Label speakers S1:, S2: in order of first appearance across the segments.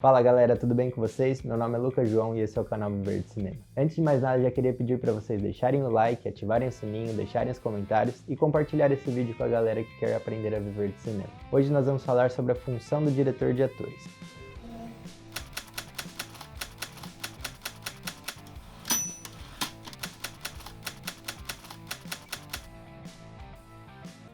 S1: Fala galera, tudo bem com vocês? Meu nome é Lucas João e esse é o canal Viver de Cinema. Antes de mais nada, já queria pedir para vocês deixarem o like, ativarem o sininho, deixarem os comentários e compartilhar esse vídeo com a galera que quer aprender a viver de cinema. Hoje nós vamos falar sobre a função do diretor de atores.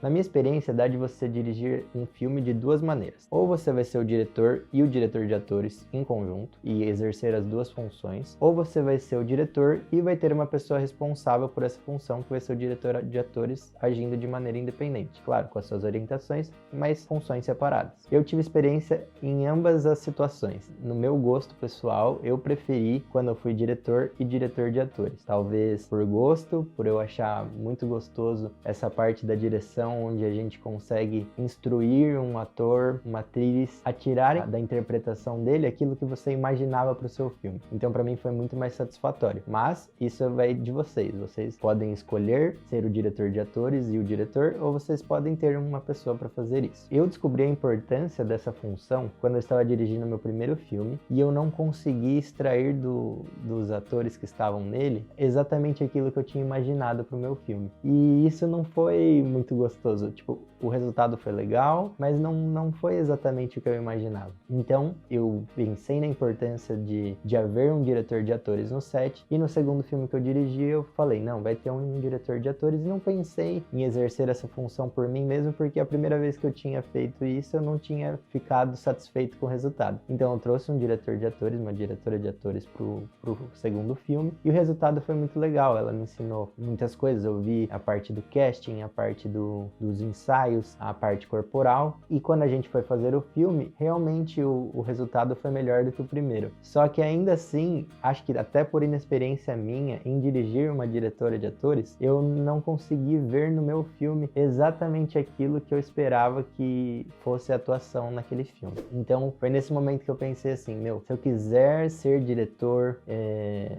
S1: Na minha experiência, dá de você dirigir um filme de duas maneiras. Ou você vai ser o diretor e o diretor de atores em conjunto e exercer as duas funções, ou você vai ser o diretor e vai ter uma pessoa responsável por essa função, que vai ser o diretor de atores agindo de maneira independente. Claro, com as suas orientações, mas funções separadas. Eu tive experiência em ambas as situações. No meu gosto pessoal, eu preferi quando eu fui diretor e diretor de atores. Talvez por gosto, por eu achar muito gostoso essa parte da direção, onde a gente consegue instruir um ator, uma atriz a tirarem da interpretação dele aquilo que você imaginava para o seu filme. Então para mim foi muito mais satisfatório. Mas isso vai de vocês. Vocês podem escolher ser o diretor de atores e o diretor, ou vocês podem ter uma pessoa para fazer isso. Eu descobri a importância dessa função quando eu estava dirigindo meu primeiro filme e eu não consegui extrair dos atores que estavam nele exatamente aquilo que eu tinha imaginado para o meu filme. E isso não foi muito gostoso. Tipo, o resultado foi legal, mas não foi exatamente o que eu imaginava. Então, eu pensei na importância de haver um diretor de atores no set, e no segundo filme que eu dirigi, eu falei, não, vai ter um diretor de atores, e não pensei em exercer essa função por mim mesmo, porque a primeira vez que eu tinha feito isso, eu não tinha ficado satisfeito com o resultado. Então, eu trouxe um diretor de atores, uma diretora de atores pro segundo filme, e o resultado foi muito legal. Ela me ensinou muitas coisas. Eu vi a parte do casting, a parte dos ensaios, a parte corporal, e quando a gente foi fazer o filme, realmente o resultado foi melhor do que o primeiro. Só que ainda assim, acho que até por inexperiência minha em dirigir uma diretora de atores, eu não consegui ver no meu filme exatamente aquilo que eu esperava que fosse a atuação naquele filme. Então foi nesse momento que eu pensei assim, se eu quiser ser diretor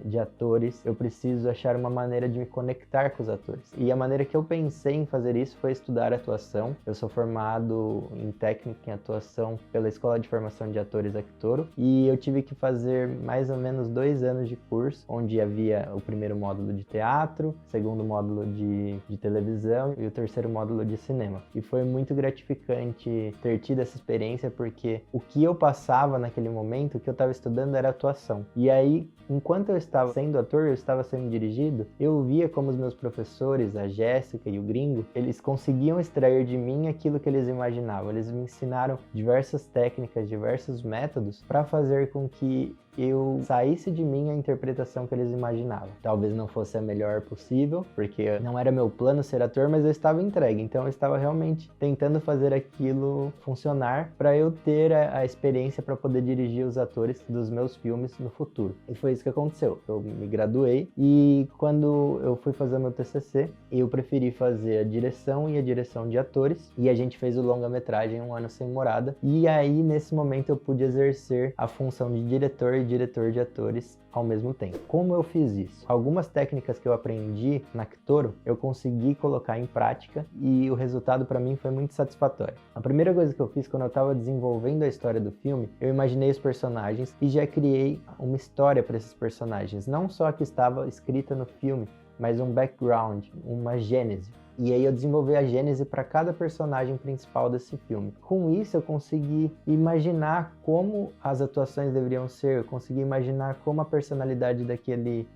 S1: de atores, eu preciso achar uma maneira de me conectar com os atores. E a maneira que eu pensei em fazer isso foi estudar atuação. Eu sou formado em técnica em atuação pela Escola de Formação de Atores Actoro, e eu tive que fazer mais ou menos 2 anos de curso, onde havia o primeiro módulo de teatro, o segundo módulo de televisão e o terceiro módulo de cinema. E foi muito gratificante ter tido essa experiência, porque o que eu passava naquele momento, o que eu estava estudando era atuação. E aí, enquanto eu estava sendo ator, eu estava sendo dirigido, eu via como os meus professores, a Jéssica e o Gringo, eles conseguiam extrair de mim aquilo que eles imaginavam. Eles me ensinaram diversas técnicas, diversos métodos para fazer com que eu saísse de mim a interpretação que eles imaginavam. Talvez não fosse a melhor possível, porque não era meu plano ser ator, mas eu estava entregue. Então eu estava realmente tentando fazer aquilo funcionar para eu ter a experiência para poder dirigir os atores dos meus filmes no futuro. E foi isso que aconteceu. Eu me graduei, e quando eu fui fazer meu TCC, eu preferi fazer a direção e a direção de atores, e a gente fez o longa-metragem Um Ano Sem Morada, e aí nesse momento eu pude exercer a função de diretor e diretor de atores ao mesmo tempo. Como eu fiz isso? Algumas técnicas que eu aprendi na Actoro, eu consegui colocar em prática, e o resultado para mim foi muito satisfatório. A primeira coisa que eu fiz quando eu estava desenvolvendo a história do filme, eu imaginei os personagens e já criei uma história para esses personagens, não só a que estava escrita no filme, mas um background, uma gênese. E aí eu desenvolvi a gênese para cada personagem principal desse filme. Com isso eu consegui imaginar como as atuações deveriam ser, eu consegui imaginar como a personalidade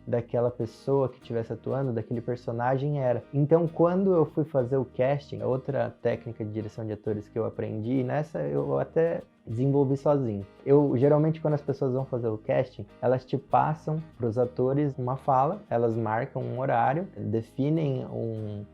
S1: daquela pessoa que estivesse atuando, daquele personagem era. Então quando eu fui fazer o casting, outra técnica de direção de atores que eu aprendi, nessa eu até desenvolvi sozinho. Geralmente quando as pessoas vão fazer o casting, elas te passam para os atores uma fala, elas marcam um horário, definem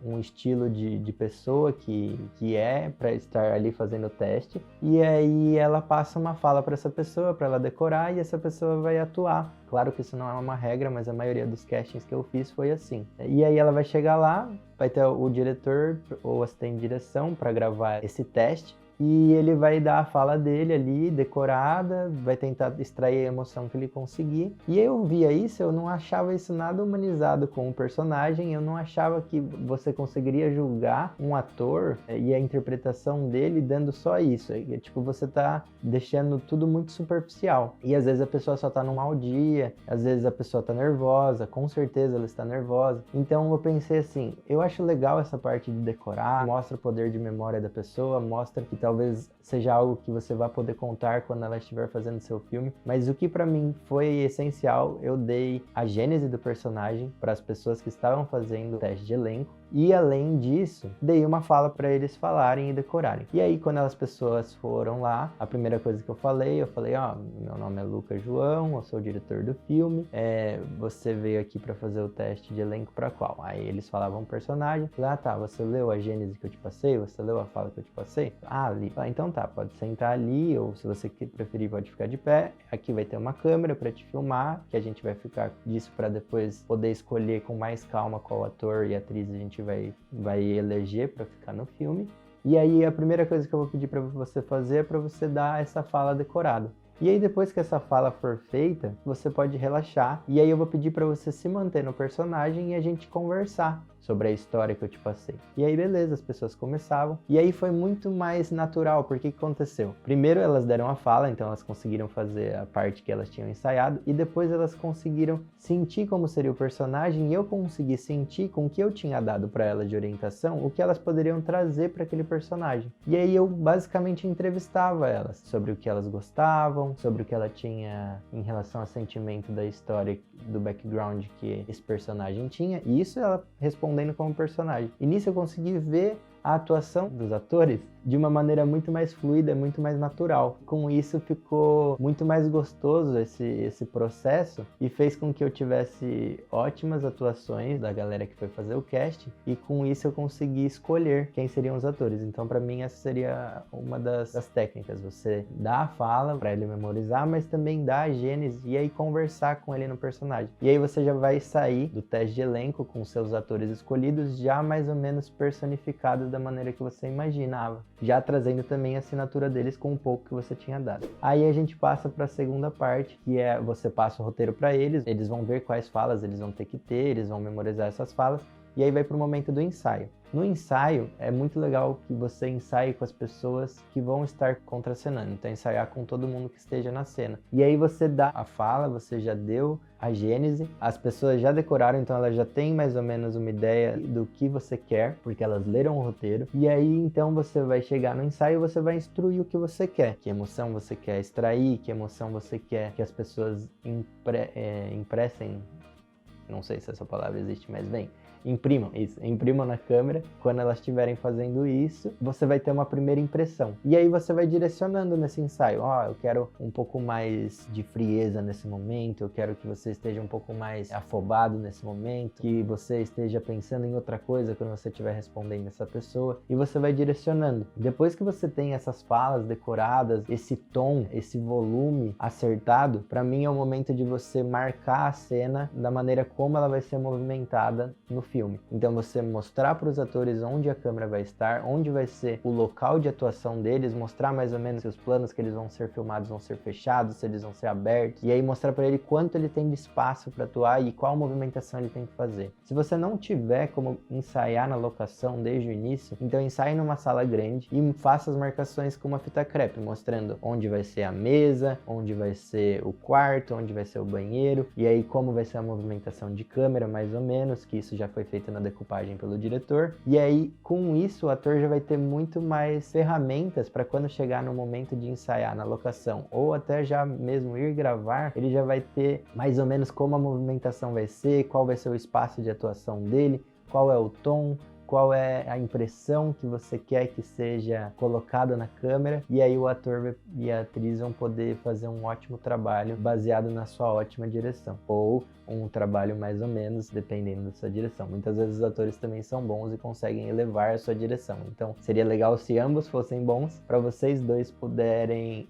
S1: um estilo de pessoa que é para estar ali fazendo o teste, e aí ela passa uma fala para essa pessoa, para ela decorar, e essa pessoa vai atuar. Claro que isso não é uma regra, mas a maioria dos castings que eu fiz foi assim. E aí ela vai chegar lá, vai ter o diretor ou assistente de direção para gravar esse teste, e ele vai dar a fala dele ali, decorada, vai tentar extrair a emoção que ele conseguir. E eu via isso, eu não achava isso nada humanizado com o personagem, eu não achava que você conseguiria julgar um ator e a interpretação dele dando só isso. Tipo, você tá deixando tudo muito superficial. E às vezes a pessoa só tá num mau dia, às vezes a pessoa tá nervosa, com certeza ela está nervosa. Então eu pensei assim, eu acho legal essa parte de decorar, mostra o poder de memória da pessoa, mostra que talvez seja algo que você vai poder contar quando ela estiver fazendo seu filme, mas o que para mim foi essencial, eu dei a gênese do personagem para as pessoas que estavam fazendo o teste de elenco, e além disso, dei uma fala para eles falarem e decorarem. E aí, quando as pessoas foram lá, a primeira coisa que eu falei, ó, meu nome é Lucas João, eu sou o diretor do filme, você veio aqui para fazer o teste de elenco para qual? Aí eles falavam o personagem, falei, ah tá, você leu a gênese que eu te passei? Você leu a fala que eu te passei? Ah, li. Ah, então tá, pode sentar ali, ou se você preferir pode ficar de pé, aqui vai ter uma câmera para te filmar, que a gente vai ficar disso para depois poder escolher com mais calma qual ator e atriz a gente vai eleger para ficar no filme. E aí a primeira coisa que eu vou pedir para você fazer é para você dar essa fala decorada. E aí depois que essa fala for feita, você pode relaxar. E aí eu vou pedir para você se manter no personagem e a gente conversar sobre a história que eu te passei. E aí beleza, as pessoas começavam. E aí foi muito mais natural, porque o que aconteceu? Primeiro elas deram a fala, então elas conseguiram fazer a parte que elas tinham ensaiado, e depois elas conseguiram sentir como seria o personagem, e eu consegui sentir com o que eu tinha dado para elas de orientação, o que elas poderiam trazer para aquele personagem. E aí eu basicamente entrevistava elas sobre o que elas gostavam, sobre o que ela tinha em relação ao sentimento da história, do background que esse personagem tinha, e isso ela respondendo como personagem. E nisso eu consegui ver a atuação dos atores de uma maneira muito mais fluida, muito mais natural. Com isso ficou muito mais gostoso esse processo e fez com que eu tivesse ótimas atuações da galera que foi fazer o casting, e com isso eu consegui escolher quem seriam os atores. Então para mim essa seria uma das técnicas, você dá a fala para ele memorizar, mas também dá a gênese e aí conversar com ele no personagem. E aí você já vai sair do teste de elenco com seus atores escolhidos já mais ou menos personificados da maneira que você imaginava, já trazendo também a assinatura deles com um pouco que você tinha dado. Aí a gente passa para a segunda parte, que é você passa o roteiro para eles vão ver quais falas eles vão ter que ter, eles vão memorizar essas falas, e aí vai para o momento do ensaio. No ensaio, é muito legal que você ensaie com as pessoas que vão estar contracenando, então ensaiar com todo mundo que esteja na cena. E aí você dá a fala, você já deu a gênese, as pessoas já decoraram, então elas já têm mais ou menos uma ideia do que você quer, porque elas leram o roteiro. E aí então você vai chegar no ensaio e você vai instruir o que você quer, que emoção você quer extrair, que emoção você quer que as pessoas impressem, não sei se essa palavra existe, mas bem, imprimam na câmera. Quando elas estiverem fazendo isso, você vai ter uma primeira impressão. E aí você vai direcionando nesse ensaio. Eu quero um pouco mais de frieza nesse momento, eu quero que você esteja um pouco mais afobado nesse momento, que você esteja pensando em outra coisa quando você estiver respondendo essa pessoa, e você vai direcionando. Depois que você tem essas falas decoradas, esse tom, esse volume acertado, para mim é o momento de você marcar a cena da maneira como ela vai ser movimentada no filme. Então você mostrar para os atores onde a câmera vai estar, onde vai ser o local de atuação deles, mostrar mais ou menos se os planos que eles vão ser filmados vão ser fechados, se eles vão ser abertos, e aí mostrar para ele quanto ele tem de espaço para atuar e qual movimentação ele tem que fazer. Se você não tiver como ensaiar na locação desde o início, então ensaie numa sala grande e faça as marcações com uma fita crepe, mostrando onde vai ser a mesa, onde vai ser o quarto, onde vai ser o banheiro, e aí como vai ser a movimentação de câmera, mais ou menos, que isso já foi feita na decupagem pelo diretor. E aí, com isso, o ator já vai ter muito mais ferramentas para quando chegar no momento de ensaiar na locação, ou até já mesmo ir gravar, ele já vai ter mais ou menos como a movimentação vai ser, qual vai ser o espaço de atuação dele, qual é o tom, qual é a impressão que você quer que seja colocada na câmera, e aí o ator e a atriz vão poder fazer um ótimo trabalho baseado na sua ótima direção, ou um trabalho mais ou menos, dependendo da sua direção. Muitas vezes os atores também são bons e conseguem elevar a sua direção, então seria legal se ambos fossem bons, para vocês dois poderem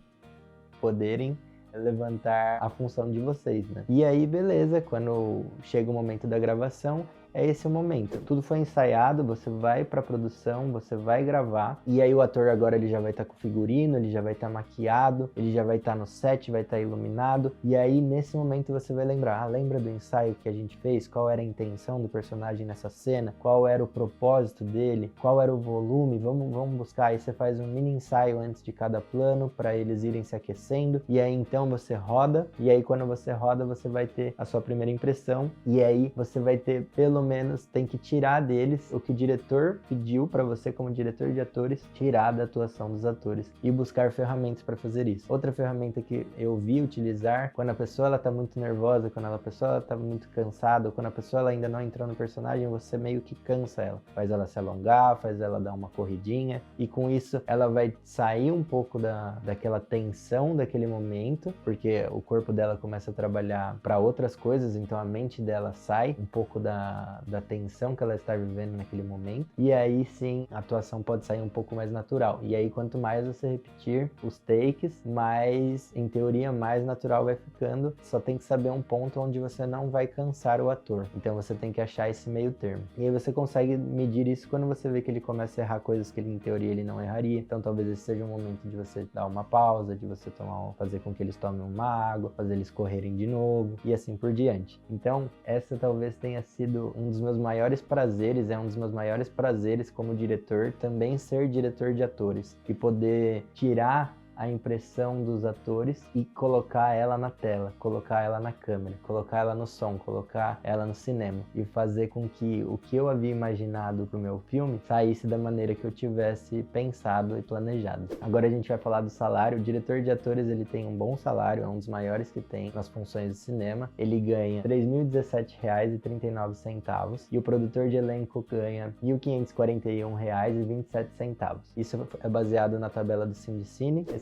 S1: levantar a função de vocês, né? E aí, beleza, quando chega o momento da gravação, é esse o momento. Tudo foi ensaiado, você vai pra produção, você vai gravar, e aí o ator agora ele já vai estar com figurino, ele já vai estar maquiado, ele já vai estar no set, vai estar iluminado, e aí nesse momento você vai lembrar, lembra do ensaio que a gente fez? Qual era a intenção do personagem nessa cena? Qual era o propósito dele? Qual era o volume? Vamos buscar. Aí você faz um mini ensaio antes de cada plano para eles irem se aquecendo, e aí então você roda, e aí quando você roda você vai ter a sua primeira impressão, e aí você vai ter, pelo menos, tem que tirar deles o que o diretor pediu para você como diretor de atores, tirar da atuação dos atores e buscar ferramentas para fazer isso. Outra ferramenta que eu vi utilizar quando a pessoa ela tá muito nervosa, quando a pessoa ela tá muito cansada, ou quando a pessoa ela ainda não entrou no personagem, você meio que cansa ela, faz ela se alongar, faz ela dar uma corridinha, e com isso ela vai sair um pouco daquela tensão daquele momento, porque o corpo dela começa a trabalhar para outras coisas, então a mente dela sai um pouco da tensão que ela está vivendo naquele momento, e aí sim a atuação pode sair um pouco mais natural. E aí quanto mais você repetir os takes, mais, em teoria, mais natural vai ficando. Só tem que saber um ponto onde você não vai cansar o ator, então você tem que achar esse meio termo, e aí você consegue medir isso quando você vê que ele começa a errar coisas que ele, em teoria ele não erraria. Então talvez esse seja um momento de você dar uma pausa, de você fazer com que eles tomem uma água, fazer eles correrem de novo e assim por diante. Então essa talvez tenha sido um dos meus maiores prazeres, é um dos meus maiores prazeres como diretor, também ser diretor de atores e poder tirar a impressão dos atores e colocar ela na tela, colocar ela na câmera, colocar ela no som, colocar ela no cinema e fazer com que o que eu havia imaginado pro meu filme saísse da maneira que eu tivesse pensado e planejado. Agora a gente vai falar do salário. O diretor de atores ele tem um bom salário, é um dos maiores que tem nas funções de cinema. Ele ganha R$ 3.017,39 e o produtor de elenco ganha R$ 1.541,27. Isso é baseado na tabela do Cine.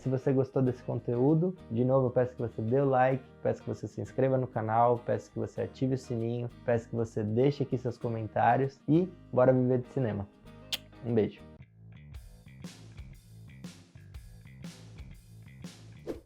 S1: Se você gostou desse conteúdo, de novo eu peço que você dê o like, peço que você se inscreva no canal, peço que você ative o sininho, peço que você deixe aqui seus comentários e bora viver de cinema. Um beijo!